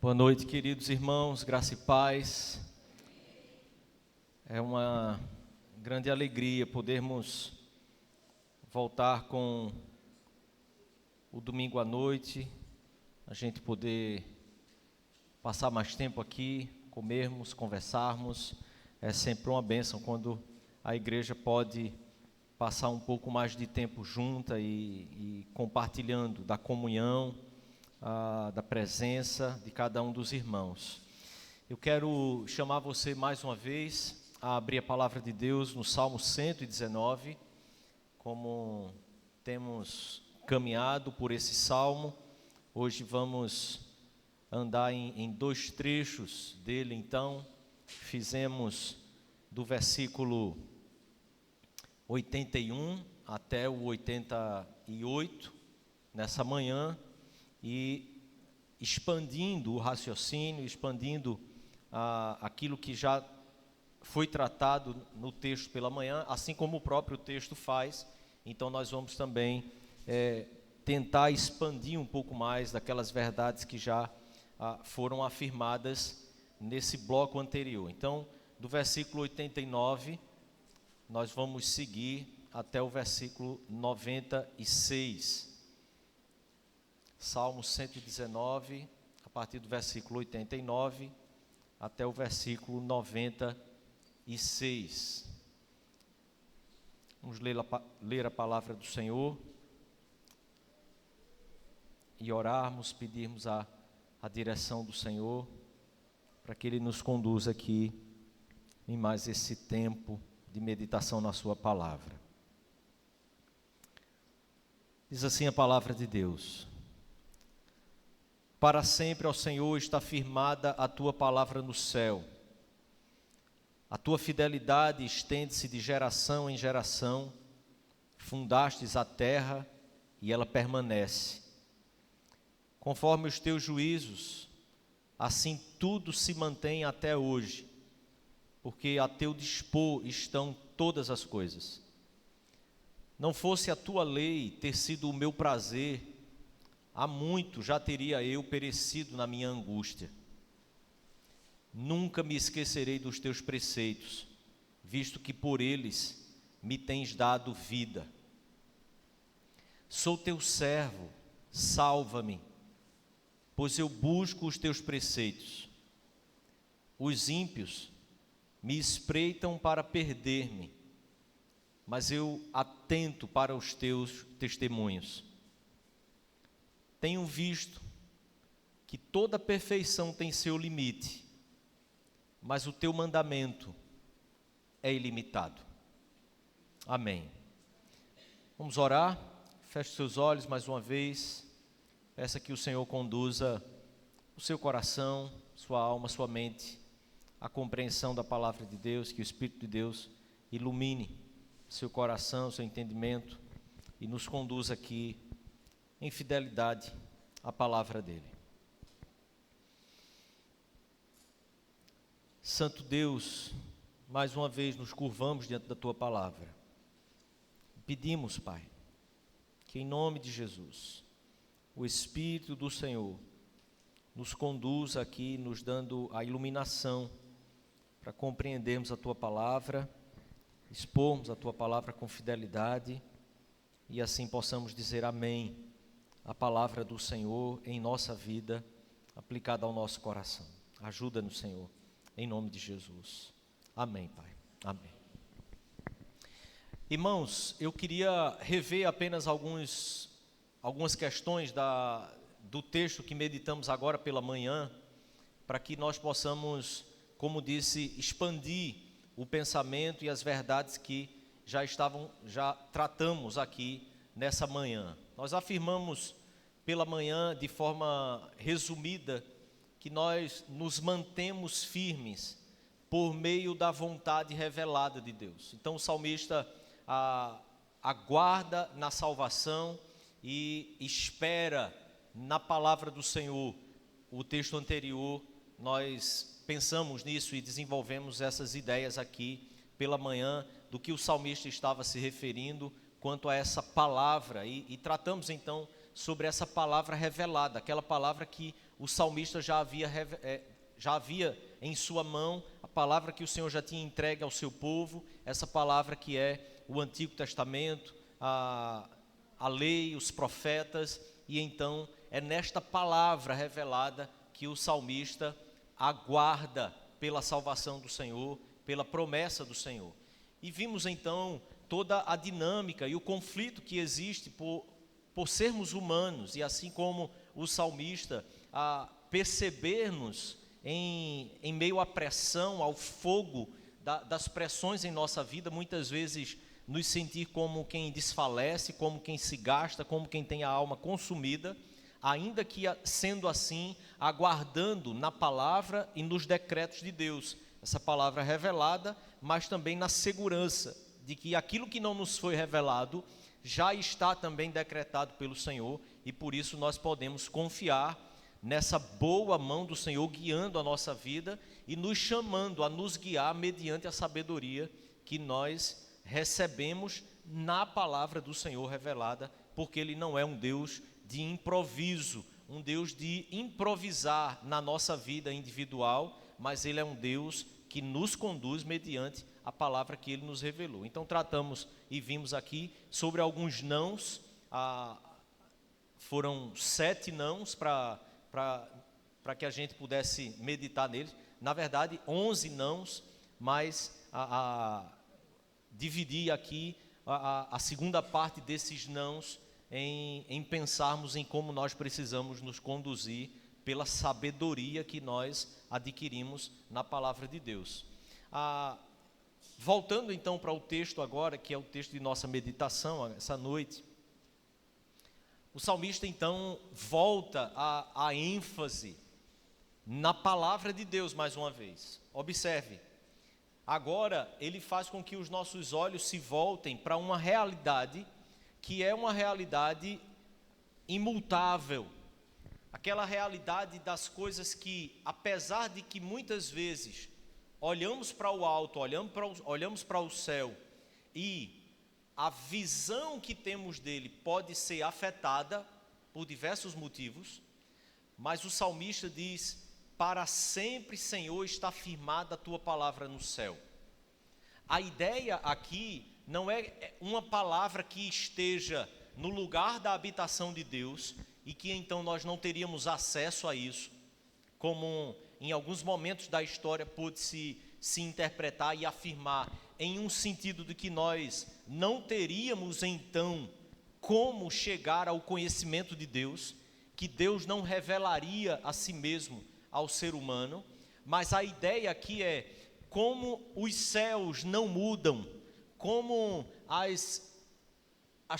Boa noite, queridos irmãos, graça e paz. É uma grande alegria podermos voltar com o domingo à noite, a gente poder passar mais tempo aqui, comermos, conversarmos. É sempre uma bênção quando a igreja pode passar um pouco mais de tempo junta e compartilhando da comunhão, da presença de cada um dos irmãos. Eu quero chamar você mais uma vez a abrir a palavra de Deus no Salmo 119, como temos caminhado por esse salmo. Hoje vamos andar em dois trechos dele, então. Fizemos do versículo 81 até o 88 nessa manhã, e expandindo o raciocínio, expandindo aquilo que já foi tratado no texto pela manhã, assim como o próprio texto faz. Então nós vamos também tentar expandir um pouco mais daquelas verdades que já foram afirmadas nesse bloco anterior. Então, do versículo 89, nós vamos seguir até o versículo 96. Salmo 119, a partir do versículo 89 até o versículo 96. Vamos ler a palavra do Senhor e orarmos, pedirmos a direção do Senhor, para que Ele nos conduza aqui em mais esse tempo de meditação na sua palavra. Diz assim a palavra de Deus: para sempre, ó Senhor, está firmada a tua palavra no céu. A tua fidelidade estende-se de geração em geração. Fundastes a terra e ela permanece. Conforme os teus juízos, assim tudo se mantém até hoje, porque a teu dispor estão todas as coisas. Não fosse a tua lei ter sido o meu prazer, há muito já teria eu perecido na minha angústia. Nunca me esquecerei dos teus preceitos, visto que por eles me tens dado vida. Sou teu servo, salva-me, pois eu busco os teus preceitos. Os ímpios me espreitam para perder-me, mas eu atento para os teus testemunhos. Tenho visto que toda perfeição tem seu limite, mas o teu mandamento é ilimitado. Amém. Vamos orar. Feche seus olhos mais uma vez. Peça que o Senhor conduza o seu coração, sua alma, sua mente, a compreensão da palavra de Deus, que o Espírito de Deus ilumine seu coração, seu entendimento e nos conduza aqui em fidelidade à palavra dele. Santo Deus, mais uma vez nos curvamos diante da tua palavra. Pedimos, Pai, que em nome de Jesus, o Espírito do Senhor nos conduza aqui, nos dando a iluminação para compreendermos a tua palavra, expormos a tua palavra com fidelidade e assim possamos dizer amém a palavra do Senhor em nossa vida, aplicada ao nosso coração. Ajuda-nos, Senhor, em nome de Jesus. Amém, Pai. Amém. Irmãos, eu queria rever apenas algumas questões do texto que meditamos agora pela manhã, para que nós possamos, como disse, expandir o pensamento e as verdades que já tratamos aqui nessa manhã. Nós afirmamos pela manhã, de forma resumida, que nós nos mantemos firmes por meio da vontade revelada de Deus. Então o salmista aguarda na salvação e espera na palavra do Senhor. O texto anterior, nós pensamos nisso e desenvolvemos essas ideias aqui pela manhã, do que o salmista estava se referindo quanto a essa palavra, e tratamos então sobre essa palavra revelada, aquela palavra que o salmista já havia em sua mão a palavra que o Senhor já tinha entregue ao seu povo, essa palavra que é o Antigo Testamento, a lei, os profetas, e então é nesta palavra revelada que o salmista aguarda pela salvação do Senhor, pela promessa do Senhor. E vimos então toda a dinâmica e o conflito que existe por sermos humanos, e assim como o salmista, a percebermos em meio à pressão, ao fogo das pressões em nossa vida, muitas vezes nos sentir como quem desfalece, como quem se gasta, como quem tem a alma consumida, ainda que sendo assim, aguardando na palavra e nos decretos de Deus, essa palavra revelada, mas também na segurança de que aquilo que não nos foi revelado já está também decretado pelo Senhor, e por isso nós podemos confiar nessa boa mão do Senhor guiando a nossa vida e nos chamando a nos guiar mediante a sabedoria que nós recebemos na palavra do Senhor revelada, porque Ele não é um Deus de improviso, um Deus de improvisar na nossa vida individual, mas Ele é um Deus que nos conduz mediante a palavra que Ele nos revelou. Então tratamos e vimos aqui sobre alguns nãos, foram 7 nãos para que a gente pudesse meditar neles, na verdade 11 nãos, mas dividi aqui a segunda parte desses nãos em pensarmos em como nós precisamos nos conduzir pela sabedoria que nós adquirimos na palavra de Deus. Voltando então para o texto agora, que é o texto de nossa meditação essa noite, o salmista então volta a ênfase na palavra de Deus mais uma vez. Observe, agora ele faz com que os nossos olhos se voltem para uma realidade que é uma realidade imutável, aquela realidade das coisas que, apesar de que muitas vezes olhamos para o alto, olhamos para o céu, e a visão que temos dele pode ser afetada por diversos motivos, mas o salmista diz: para sempre, Senhor, está firmada a tua palavra no céu. A ideia aqui não é uma palavra que esteja no lugar da habitação de Deus e que então nós não teríamos acesso a isso, como em alguns momentos da história pôde se interpretar e afirmar, em um sentido de que nós não teríamos então como chegar ao conhecimento de Deus, que Deus não revelaria a si mesmo ao ser humano, mas a ideia aqui é como os céus não mudam, como as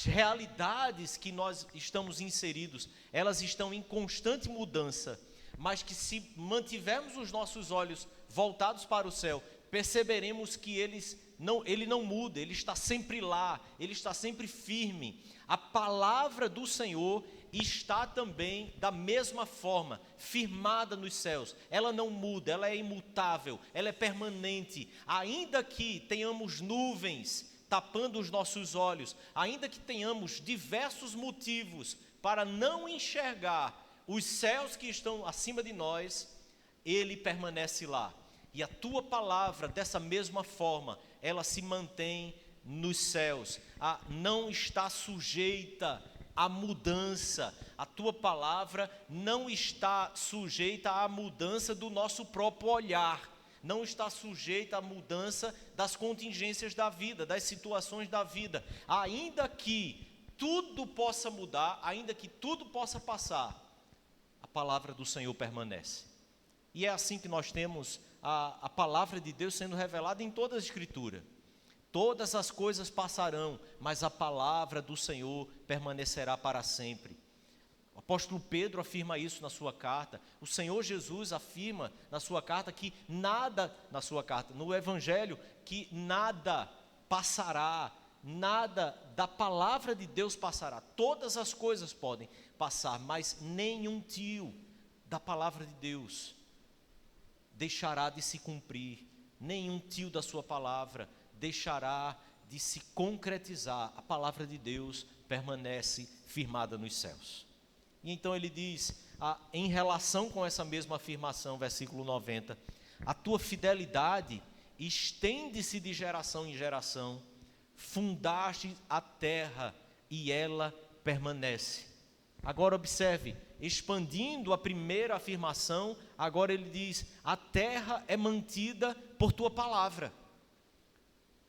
realidades que nós estamos inseridos, elas estão em constante mudança, mas que se mantivermos os nossos olhos voltados para o céu, perceberemos que ele não muda, ele está sempre lá, ele está sempre firme. A palavra do Senhor está também da mesma forma, firmada nos céus. Ela não muda, ela é imutável, ela é permanente. Ainda que tenhamos nuvens tapando os nossos olhos, ainda que tenhamos diversos motivos para não enxergar os céus que estão acima de nós, Ele permanece lá. E a tua palavra, dessa mesma forma, ela se mantém nos céus, não está sujeita à mudança. A tua palavra não está sujeita à mudança do nosso próprio olhar, não está sujeita à mudança das contingências da vida, das situações da vida. Ainda que tudo possa mudar, ainda que tudo possa passar, a palavra do Senhor permanece. E é assim que nós temos a palavra de Deus sendo revelada em toda a Escritura. Todas as coisas passarão, mas a palavra do Senhor permanecerá para sempre. O apóstolo Pedro afirma isso na sua carta. O Senhor Jesus afirma na sua carta que nada, na sua carta, no Evangelho, que nada passará, nada da palavra de Deus passará. Todas as coisas podem passar, mas nenhum tio da palavra de Deus deixará de se cumprir. Nenhum tio da sua palavra deixará de se concretizar. A palavra de Deus permanece firmada nos céus. E então ele diz, em relação com essa mesma afirmação, versículo 90. A tua fidelidade estende-se de geração em geração, fundaste a terra e ela permanece. Agora observe, expandindo a primeira afirmação, agora ele diz: a terra é mantida por tua palavra.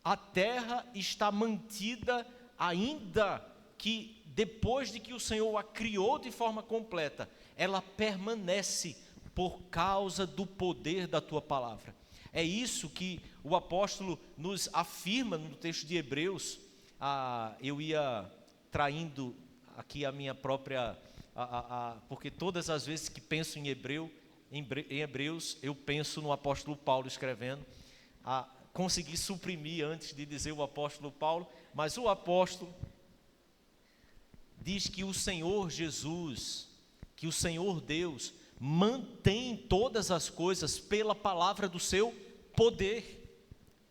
A terra está mantida ainda que depois de que o Senhor a criou de forma completa, ela permanece por causa do poder da tua palavra. É isso que o apóstolo nos afirma no texto de Hebreus. Eu ia traindo aqui a minha própria, porque todas as vezes que penso em Hebreus, eu penso no apóstolo Paulo escrevendo. Consegui suprimir antes de dizer o apóstolo Paulo, mas o apóstolo diz que o Senhor Jesus, que o Senhor Deus mantém todas as coisas pela palavra do seu poder.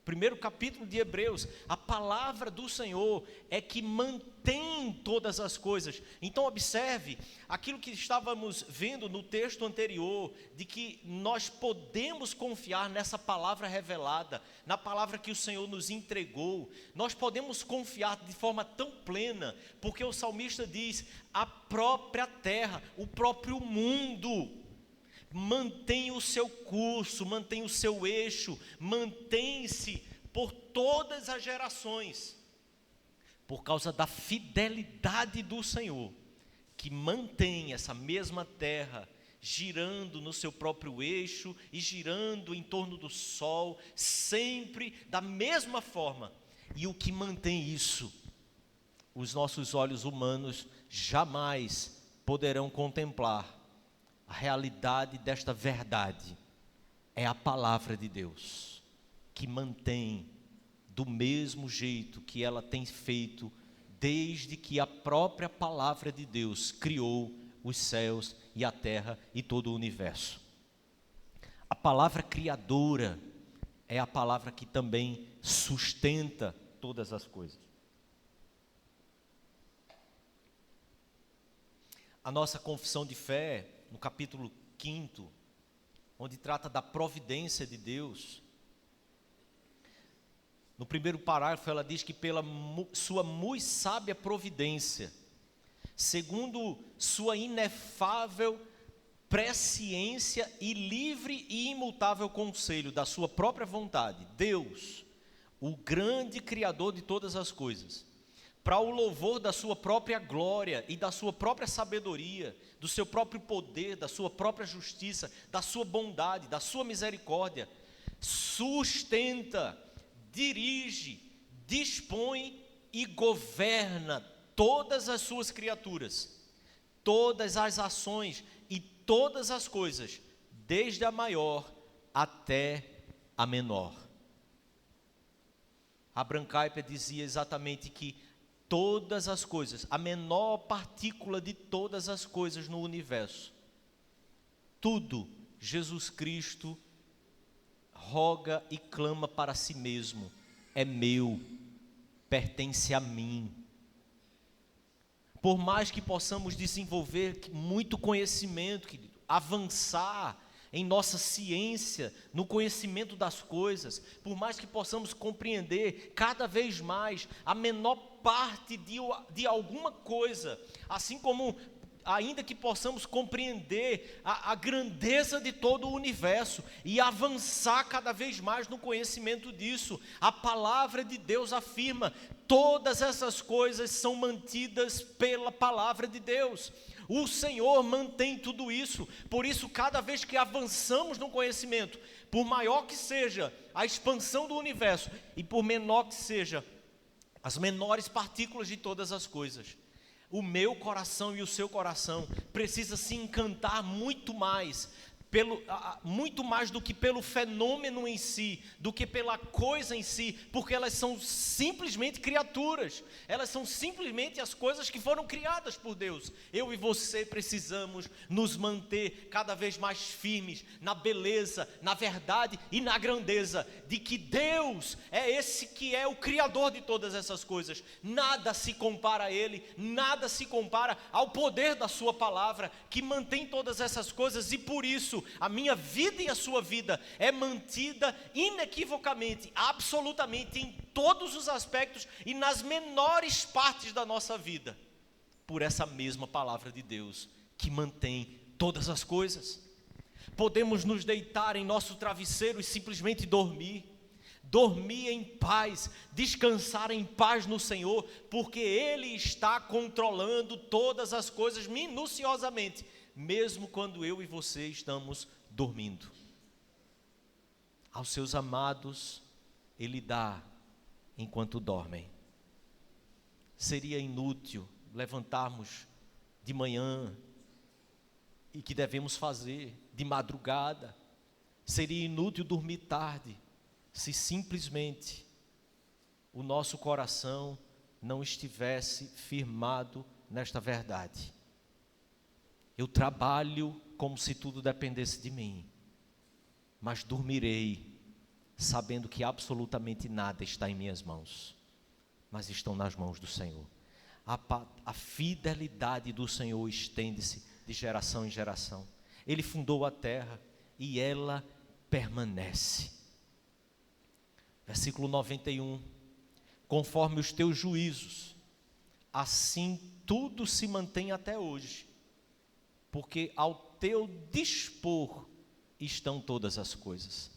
Primeiro capítulo de Hebreus, a palavra do Senhor é que mantém todas as coisas. Então observe, aquilo que estávamos vendo no texto anterior, de que nós podemos confiar nessa palavra revelada, na palavra que o Senhor nos entregou, nós podemos confiar de forma tão plena, porque o salmista diz: a própria terra, o próprio mundo, mantém o seu curso, mantém o seu eixo, mantém-se por todas as gerações, por causa da fidelidade do Senhor, que mantém essa mesma terra girando no seu próprio eixo e girando em torno do sol, sempre da mesma forma. E o que mantém isso, os nossos olhos humanos jamais poderão contemplar. A realidade desta verdade é a palavra de Deus, que mantém do mesmo jeito que ela tem feito desde que a própria palavra de Deus criou os céus e a terra e todo o universo. A palavra criadora é a palavra que também sustenta todas as coisas. A nossa confissão de fé, no capítulo 5, onde trata da providência de Deus, no primeiro parágrafo ela diz que pela sua muito sábia providência, segundo sua inefável presciência e livre e imutável conselho da sua própria vontade, Deus, o grande Criador de todas as coisas, para o louvor da sua própria glória e da sua própria sabedoria, do seu próprio poder, da sua própria justiça, da sua bondade, da sua misericórdia, sustenta, dirige, dispõe e governa todas as suas criaturas, todas as ações e todas as coisas, desde a maior até a menor. Abraham Kuyper dizia exatamente que todas as coisas, a menor partícula de todas as coisas no universo, tudo, Jesus Cristo roga e clama para si mesmo: é meu, pertence a mim. Por mais que possamos desenvolver muito conhecimento, querido, avançar em nossa ciência, no conhecimento das coisas, por mais que possamos compreender cada vez mais a menor parte de alguma coisa, assim como ainda que possamos compreender a grandeza de todo o universo e avançar cada vez mais no conhecimento disso, a palavra de Deus afirma: todas essas coisas são mantidas pela palavra de Deus. O Senhor mantém tudo isso. Por isso, cada vez que avançamos no conhecimento, por maior que seja a expansão do universo e por menor que seja as menores partículas de todas as coisas, o meu coração e o seu coração precisa se encantar muito mais, muito mais do que pelo fenômeno em si, do que pela coisa em si, porque elas são simplesmente criaturas, elas são simplesmente as coisas que foram criadas por Deus. Eu e você precisamos nos manter cada vez mais firmes na beleza, na verdade e na grandeza de que Deus é esse que é o Criador de todas essas coisas. Nada se compara a Ele, nada se compara ao poder da Sua palavra, que mantém todas essas coisas, e por isso a minha vida e a sua vida é mantida inequivocamente, absolutamente, em todos os aspectos e nas menores partes da nossa vida, por essa mesma palavra de Deus, que mantém todas as coisas. Podemos nos deitar em nosso travesseiro e simplesmente dormir em paz, descansar em paz no Senhor, porque Ele está controlando todas as coisas minuciosamente, mesmo quando eu e você estamos dormindo. Aos seus amados Ele dá enquanto dormem. Seria inútil levantarmos de manhã, e que devemos fazer de madrugada. Seria inútil dormir tarde, se simplesmente o nosso coração não estivesse firmado nesta verdade. Eu trabalho como se tudo dependesse de mim, mas dormirei sabendo que absolutamente nada está em minhas mãos, mas estão nas mãos do Senhor. A fidelidade do Senhor estende-se de geração em geração. Ele fundou a terra e ela permanece. Versículo 91. Conforme os teus juízos, assim tudo se mantém até hoje, porque ao teu dispor estão todas as coisas.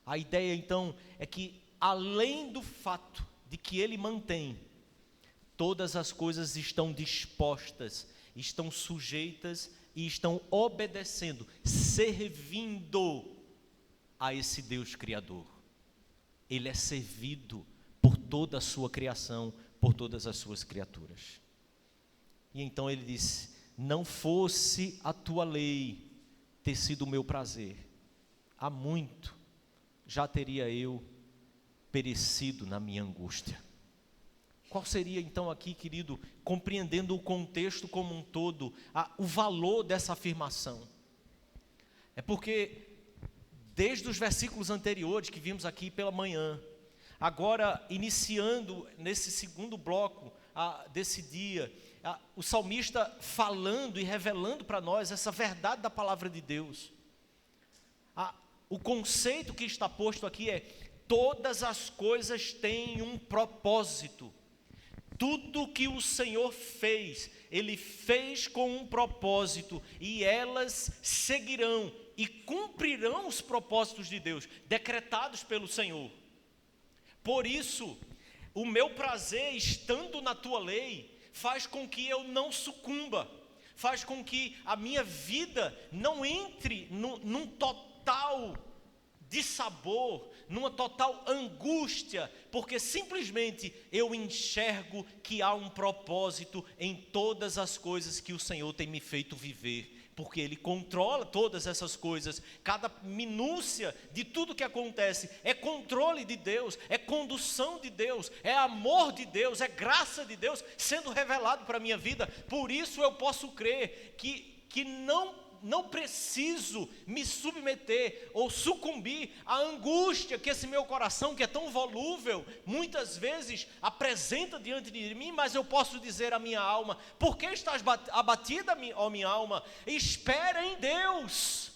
A ideia então é que, além do fato de que Ele mantém, todas as coisas estão dispostas, estão sujeitas e estão obedecendo, servindo a esse Deus Criador. Ele é servido por toda a sua criação, por todas as suas criaturas. E então ele disse: não fosse a tua lei ter sido o meu prazer, há muito já teria eu perecido na minha angústia. Qual seria então aqui, querido, compreendendo o contexto como um todo, o valor dessa afirmação? É porque desde os versículos anteriores que vimos aqui pela manhã, agora iniciando nesse segundo bloco desse dia, o salmista falando e revelando para nós essa verdade da palavra de Deus. O conceito que está posto aqui é: todas as coisas têm um propósito. Tudo que o Senhor fez, Ele fez com um propósito, e elas seguirão e cumprirão os propósitos de Deus, decretados pelo Senhor. Por isso, o meu prazer estando na tua lei, faz com que eu não sucumba, faz com que a minha vida não entre num total dissabor, numa total angústia, porque simplesmente eu enxergo que há um propósito em todas as coisas que o Senhor tem me feito viver, porque Ele controla todas essas coisas. Cada minúcia de tudo que acontece é controle de Deus, é condução de Deus, é amor de Deus, é graça de Deus sendo revelado para a minha vida. Por isso eu posso crer que não preciso me submeter ou sucumbir à angústia que esse meu coração, que é tão volúvel, muitas vezes apresenta diante de mim. Mas eu posso dizer à minha alma: por que estás abatida, ó minha alma? Espera em Deus.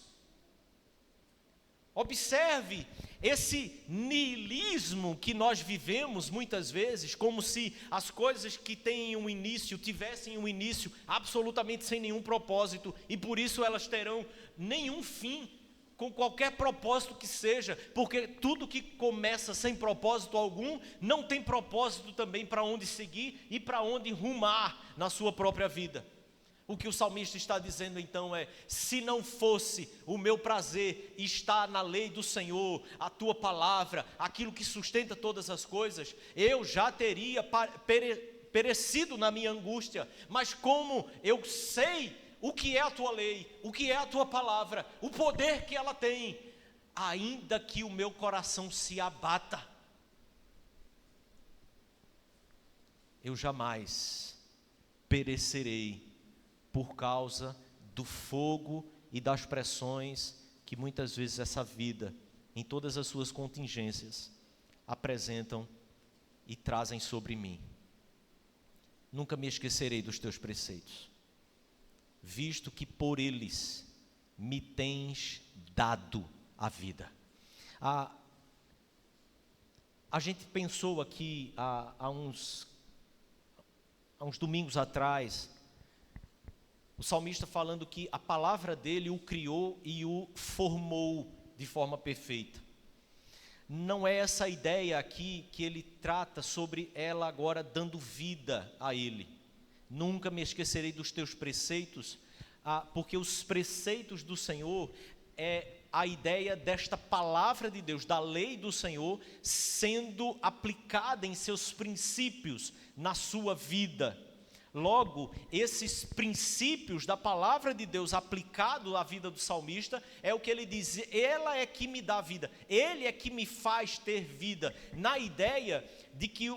Observe esse niilismo que nós vivemos muitas vezes, como se as coisas que têm um início, tivessem um início absolutamente sem nenhum propósito, e por isso elas terão nenhum fim, com qualquer propósito que seja, porque tudo que começa sem propósito algum, não tem propósito também para onde seguir e para onde rumar na sua própria vida. O que o salmista está dizendo então é: se não fosse o meu prazer estar na lei do Senhor, a tua palavra, aquilo que sustenta todas as coisas, eu já teria perecido na minha angústia. Mas como eu sei o que é a tua lei, o que é a tua palavra, o poder que ela tem, ainda que o meu coração se abata, eu jamais perecerei por causa do fogo e das pressões que muitas vezes essa vida, em todas as suas contingências, apresentam e trazem sobre mim. Nunca me esquecerei dos teus preceitos, visto que por eles me tens dado a vida. A gente pensou aqui há uns domingos atrás, o salmista falando que a palavra dele o criou e o formou de forma perfeita. Não é essa ideia aqui que ele trata sobre ela agora dando vida a ele. Nunca me esquecerei dos teus preceitos, porque os preceitos do Senhor é a ideia desta palavra de Deus, da lei do Senhor, sendo aplicada em seus princípios na sua vida. Logo, esses princípios da palavra de Deus aplicado à vida do salmista, é o que ele diz, ela é que me dá vida, ele é que me faz ter vida, na ideia de que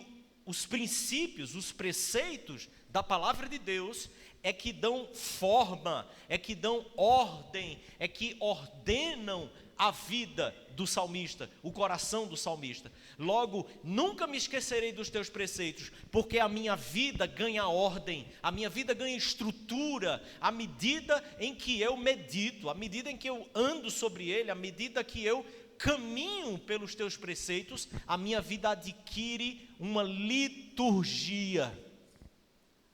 os princípios, os preceitos da palavra de Deus, é que dão forma, é que dão ordem, é que ordenam a vida do salmista, o coração do salmista. Logo, nunca me esquecerei dos teus preceitos, porque a minha vida ganha ordem, a minha vida ganha estrutura, à medida em que eu medito, à medida em que eu ando sobre ele, à medida que eu caminho pelos teus preceitos, a minha vida adquire uma liturgia,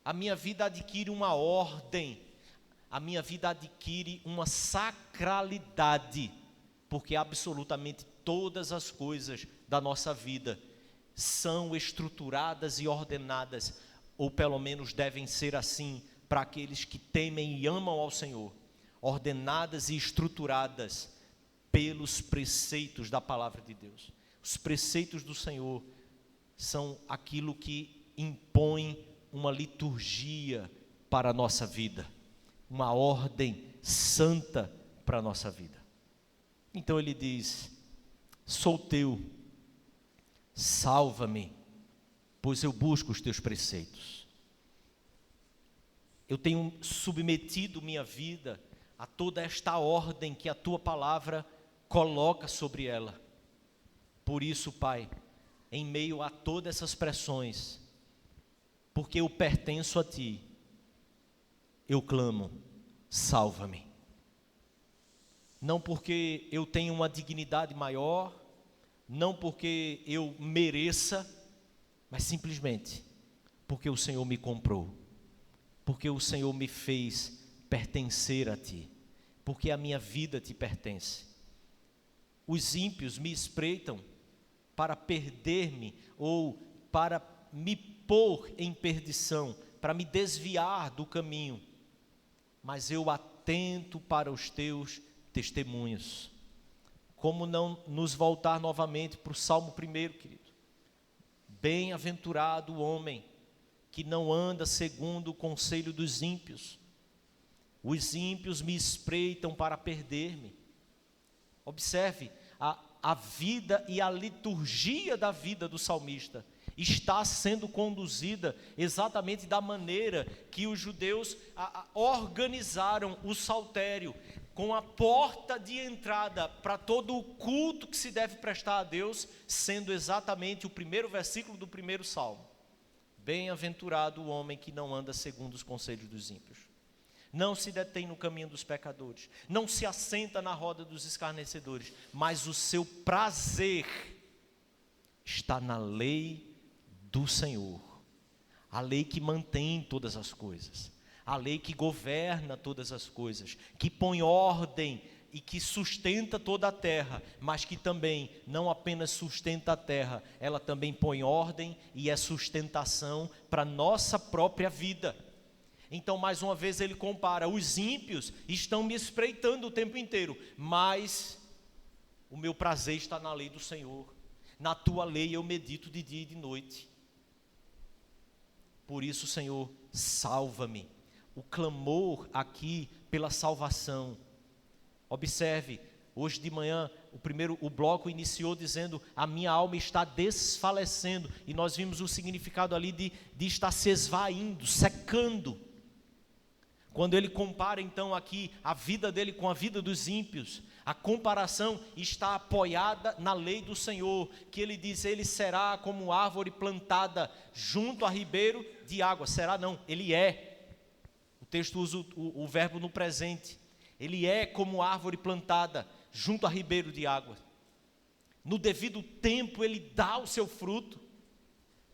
a minha vida adquire uma ordem, a minha vida adquire uma sacralidade, porque absolutamente todas as coisas da nossa vida são estruturadas e ordenadas, ou pelo menos devem ser assim, para aqueles que temem e amam ao Senhor, ordenadas e estruturadas pelos preceitos da palavra de Deus. Os preceitos do Senhor são aquilo que impõe uma liturgia para a nossa vida, uma ordem santa para a nossa vida. Então ele diz, sou teu, salva-me, pois eu busco os teus preceitos. Eu tenho submetido minha vida a toda esta ordem que a tua palavra coloca sobre ela. Por isso, Pai, em meio a todas essas pressões, porque eu pertenço a ti, eu clamo, salva-me. Não porque eu tenho uma dignidade maior, não porque eu mereça, mas simplesmente porque o Senhor me comprou, porque o Senhor me fez pertencer a ti, porque a minha vida te pertence. Os ímpios me espreitam para perder-me ou para me pôr em perdição, para me desviar do caminho, mas eu atento para os teus testemunhos. Como não nos voltar novamente para o Salmo 1, querido? Bem-aventurado o homem que não anda segundo o conselho dos ímpios. Os ímpios me espreitam para perder-me. Observe, a vida e a liturgia da vida do salmista está sendo conduzida exatamente da maneira que os judeus organizaram o saltério, com a porta de entrada para todo o culto que se deve prestar a Deus, sendo exatamente o primeiro versículo do primeiro salmo. Bem-aventurado o homem que não anda segundo os conselhos dos ímpios, não se detém no caminho dos pecadores, não se assenta na roda dos escarnecedores, mas o seu prazer está na lei do Senhor, a lei que mantém todas as coisas, a lei que governa todas as coisas, que põe ordem e que sustenta toda a terra, mas que também não apenas sustenta a terra, ela também põe ordem e é sustentação para a nossa própria vida. Então, mais uma vez ele compara, os ímpios estão me espreitando o tempo inteiro, mas o meu prazer está na lei do Senhor, na tua lei eu medito de dia e de noite. Por isso, Senhor, salva-me, o clamor aqui pela salvação. Observe, hoje de manhã, o bloco iniciou dizendo: a minha alma está desfalecendo, e nós vimos o significado ali de estar se esvaindo, secando. Quando ele compara então aqui a vida dele com a vida dos ímpios, a comparação está apoiada na lei do Senhor, que ele diz: ele será como árvore plantada junto a ribeiro de água. Será não, ele é. O texto usa o verbo no presente. Ele é como árvore plantada junto a ribeiro de água. No devido tempo ele dá o seu fruto.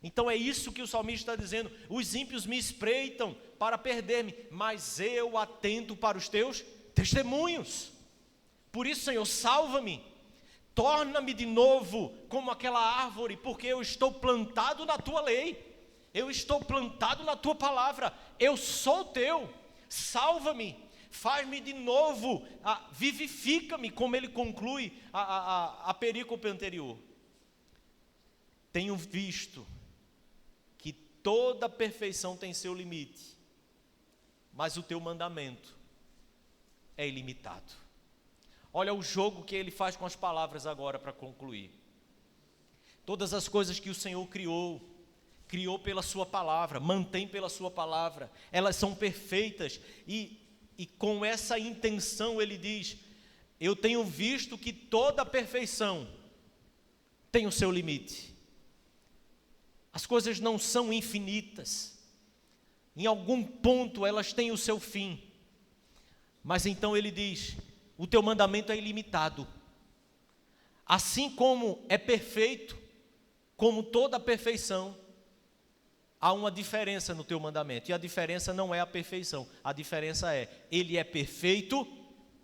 Então é isso que o salmista está dizendo: os ímpios me espreitam para perder-me, mas eu atento para os teus testemunhos. Por isso, Senhor, salva-me, torna-me de novo como aquela árvore, porque eu estou plantado na tua lei, eu estou plantado na tua palavra, eu sou teu. Salva-me, faz-me de novo, vivifica-me, como ele conclui a perícope anterior. Tenho visto que toda perfeição tem seu limite, mas o teu mandamento é ilimitado. Olha o jogo que ele faz com as palavras agora para concluir. Todas as coisas que o Senhor criou pela sua palavra, mantém pela sua palavra, elas são perfeitas, e com essa intenção ele diz: eu tenho visto que toda perfeição tem o seu limite. As coisas não são infinitas, em algum ponto elas têm o seu fim, mas então ele diz: o teu mandamento é ilimitado. Assim como é perfeito, como toda a perfeição, há uma diferença no teu mandamento, e a diferença não é a perfeição, a diferença é: ele é perfeito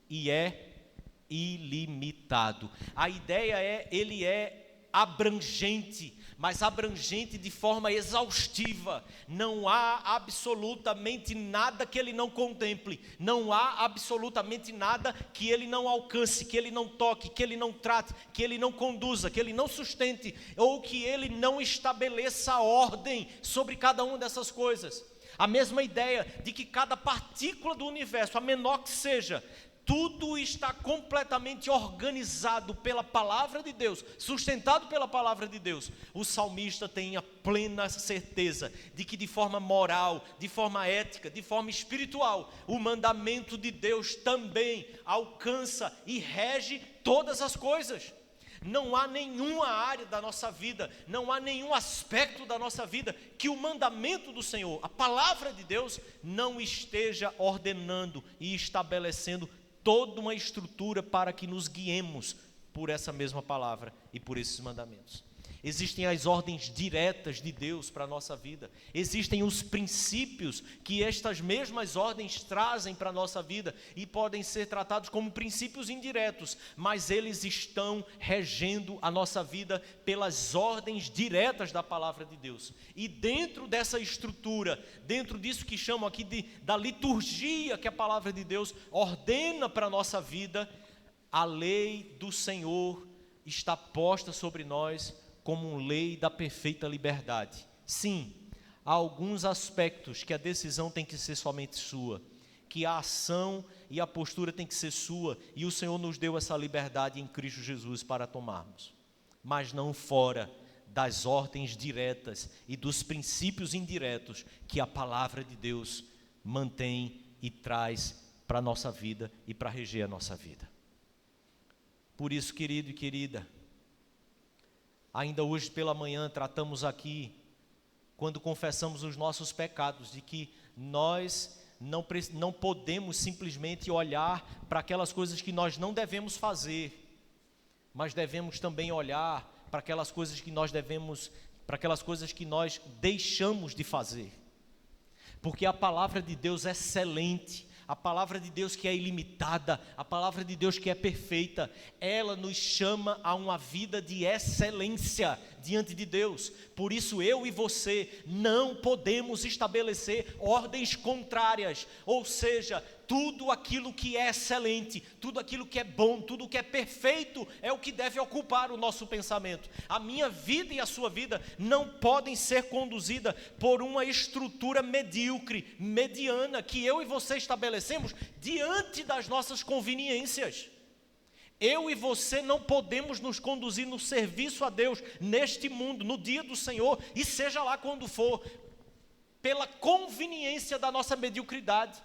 e é ilimitado. A ideia é: ele é abrangente, mas abrangente de forma exaustiva. Não há absolutamente nada que ele não contemple, não há absolutamente nada que ele não alcance, que ele não toque, que ele não trate, que ele não conduza, que ele não sustente, ou que ele não estabeleça ordem sobre cada uma dessas coisas. A mesma ideia de que cada partícula do universo, a menor que seja, tudo está completamente organizado pela palavra de Deus, sustentado pela palavra de Deus. O salmista tem a plena certeza de que, de forma moral, de forma ética, de forma espiritual, o mandamento de Deus também alcança e rege todas as coisas. Não há nenhuma área da nossa vida, não há nenhum aspecto da nossa vida que o mandamento do Senhor, a palavra de Deus, não esteja ordenando e estabelecendo toda uma estrutura para que nos guiemos por essa mesma palavra e por esses mandamentos. Existem as ordens diretas de Deus para a nossa vida, existem os princípios que estas mesmas ordens trazem para a nossa vida e podem ser tratados como princípios indiretos, mas eles estão regendo a nossa vida pelas ordens diretas da palavra de Deus. E dentro dessa estrutura, dentro disso que chamam aqui da liturgia que a palavra de Deus ordena para a nossa vida, a lei do Senhor está posta sobre nós como lei da perfeita liberdade. Sim, há alguns aspectos que a decisão tem que ser somente sua, que a ação e a postura tem que ser sua, e o Senhor nos deu essa liberdade em Cristo Jesus para tomarmos, mas não fora das ordens diretas e dos princípios indiretos que a palavra de Deus mantém e traz para a nossa vida e para reger a nossa vida. Por isso, querido e querida, ainda hoje pela manhã tratamos aqui, quando confessamos os nossos pecados, de que nós não podemos simplesmente olhar para aquelas coisas que nós não devemos fazer, mas devemos também olhar para aquelas coisas que nós deixamos de fazer. Porque a palavra de Deus é excelente, a palavra de Deus que é ilimitada, a palavra de Deus que é perfeita, ela nos chama a uma vida de excelência diante de Deus. Por isso eu e você não podemos estabelecer ordens contrárias, ou seja, tudo aquilo que é excelente, tudo aquilo que é bom, tudo que é perfeito é o que deve ocupar o nosso pensamento. A minha vida e a sua vida não podem ser conduzidas por uma estrutura medíocre, mediana, que eu e você estabelecemos diante das nossas conveniências. Eu e você não podemos nos conduzir no serviço a Deus, neste mundo, no dia do Senhor, e seja lá quando for, pela conveniência da nossa mediocridade.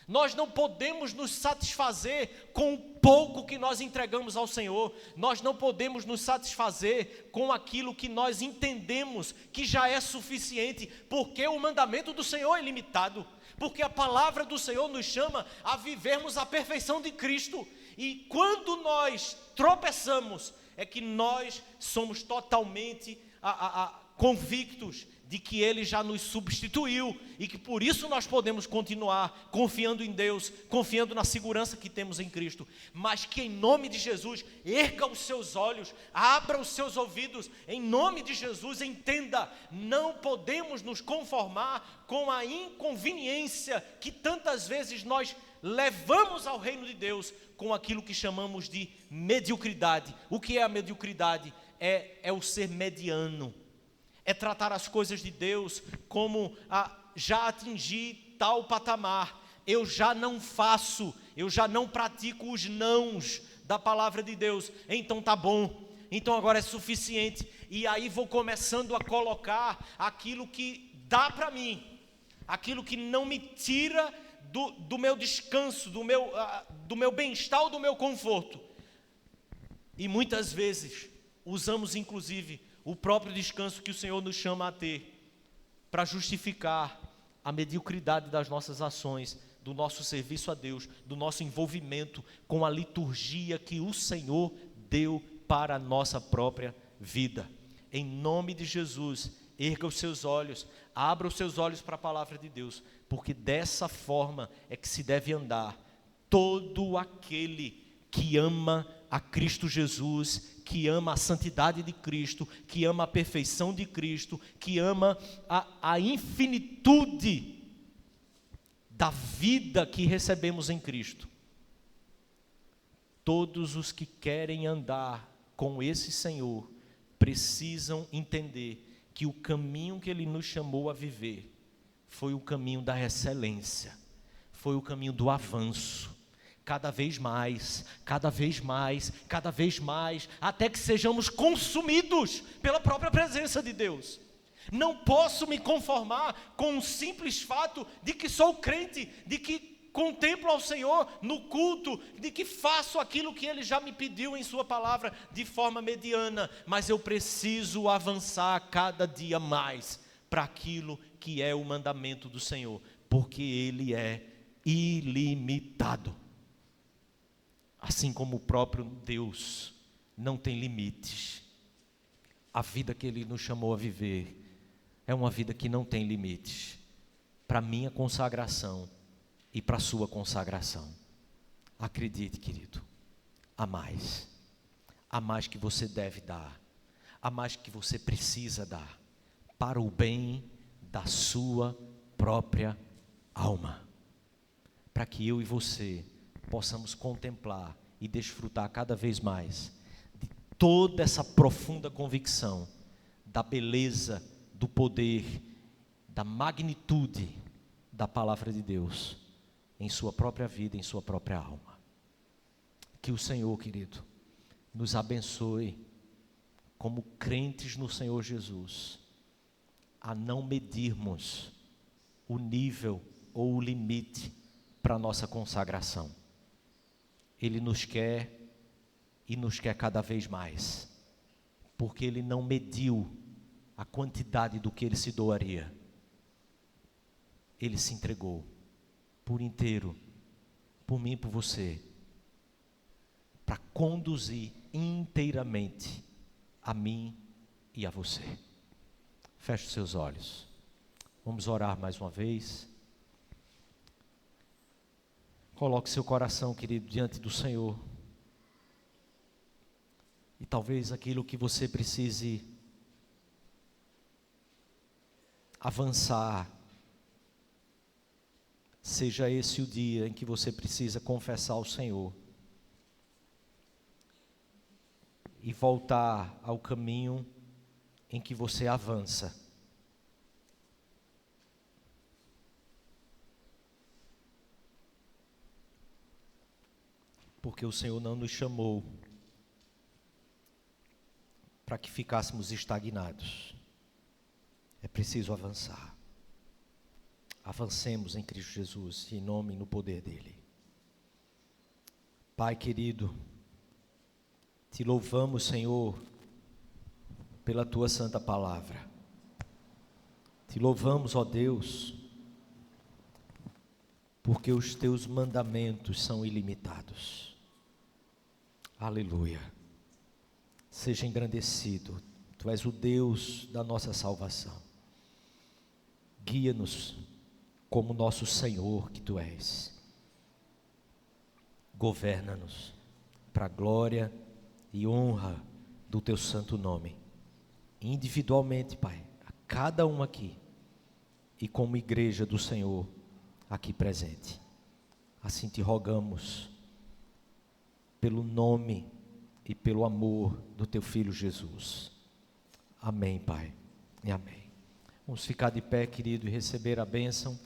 Nós não podemos nos satisfazer com o pouco que nós entregamos ao Senhor. Nós não podemos nos satisfazer com aquilo que nós entendemos que já é suficiente, porque o mandamento do Senhor é limitado, porque a palavra do Senhor nos chama a vivermos a perfeição de Cristo. E quando nós tropeçamos, é que nós somos totalmente convictos de que Ele já nos substituiu e que por isso nós podemos continuar confiando em Deus, confiando na segurança que temos em Cristo. Mas que em nome de Jesus, erga os seus olhos, abra os seus ouvidos, em nome de Jesus, entenda, não podemos nos conformar com a inconveniência que tantas vezes nós levamos ao reino de Deus com aquilo que chamamos de mediocridade. O que é a mediocridade? É o ser mediano. É tratar as coisas de Deus como já atingi tal patamar, eu já não faço, eu já não pratico os nãos da palavra de Deus, então tá bom, então agora é suficiente, e aí vou começando a colocar aquilo que dá para mim, aquilo que não me tira do meu descanso, do meu bem-estar ou do meu conforto, e muitas vezes usamos inclusive o próprio descanso que o Senhor nos chama a ter, para justificar a mediocridade das nossas ações, do nosso serviço a Deus, do nosso envolvimento com a liturgia que o Senhor deu para a nossa própria vida. Em nome de Jesus, erga os seus olhos, abra os seus olhos para a palavra de Deus, porque dessa forma é que se deve andar todo aquele que ama a Cristo Jesus, que ama a santidade de Cristo, que ama a perfeição de Cristo, que ama a infinitude da vida que recebemos em Cristo. Todos os que querem andar com esse Senhor precisam entender que o caminho que Ele nos chamou a viver foi o caminho da excelência, foi o caminho do avanço. Cada vez mais, cada vez mais, cada vez mais, até que sejamos consumidos pela própria presença de Deus. Não posso me conformar com o simples fato de que sou crente, de que contemplo ao Senhor no culto, de que faço aquilo que Ele já me pediu em Sua palavra de forma mediana, mas eu preciso avançar cada dia mais para aquilo que é o mandamento do Senhor, porque Ele é ilimitado. Assim como o próprio Deus não tem limites, a vida que Ele nos chamou a viver é uma vida que não tem limites, para a minha consagração e para a sua consagração. Acredite, querido, há mais que você deve dar, há mais que você precisa dar, para o bem da sua própria alma, para que eu e você possamos contemplar e desfrutar cada vez mais de toda essa profunda convicção da beleza, do poder, da magnitude da palavra de Deus em sua própria vida, em sua própria alma. Que o Senhor, querido, nos abençoe como crentes no Senhor Jesus, a não medirmos o nível ou o limite para a nossa consagração. Ele nos quer e nos quer cada vez mais, porque Ele não mediu a quantidade do que Ele se doaria. Ele se entregou por inteiro, por mim e por você, para conduzir inteiramente a mim e a você. Feche os seus olhos, vamos orar mais uma vez. Coloque seu coração, querido, diante do Senhor. E talvez aquilo que você precise avançar seja esse o dia em que você precisa confessar ao Senhor e voltar ao caminho em que você avança. Porque o Senhor não nos chamou para que ficássemos estagnados. É preciso avançar. Avancemos em Cristo Jesus, em nome e no poder dEle. Pai querido, te louvamos, Senhor, pela Tua santa palavra. Te louvamos, ó Deus, porque os Teus mandamentos são ilimitados. Aleluia. Seja engrandecido. Tu és o Deus da nossa salvação. Guia-nos como nosso Senhor que Tu és. Governa-nos para a glória e honra do Teu santo nome. Individualmente, Pai, a cada um aqui e como igreja do Senhor aqui presente. Assim te rogamos pelo nome e pelo amor do Teu Filho Jesus. Amém, Pai, e amém. Vamos ficar de pé, querido, e receber a bênção.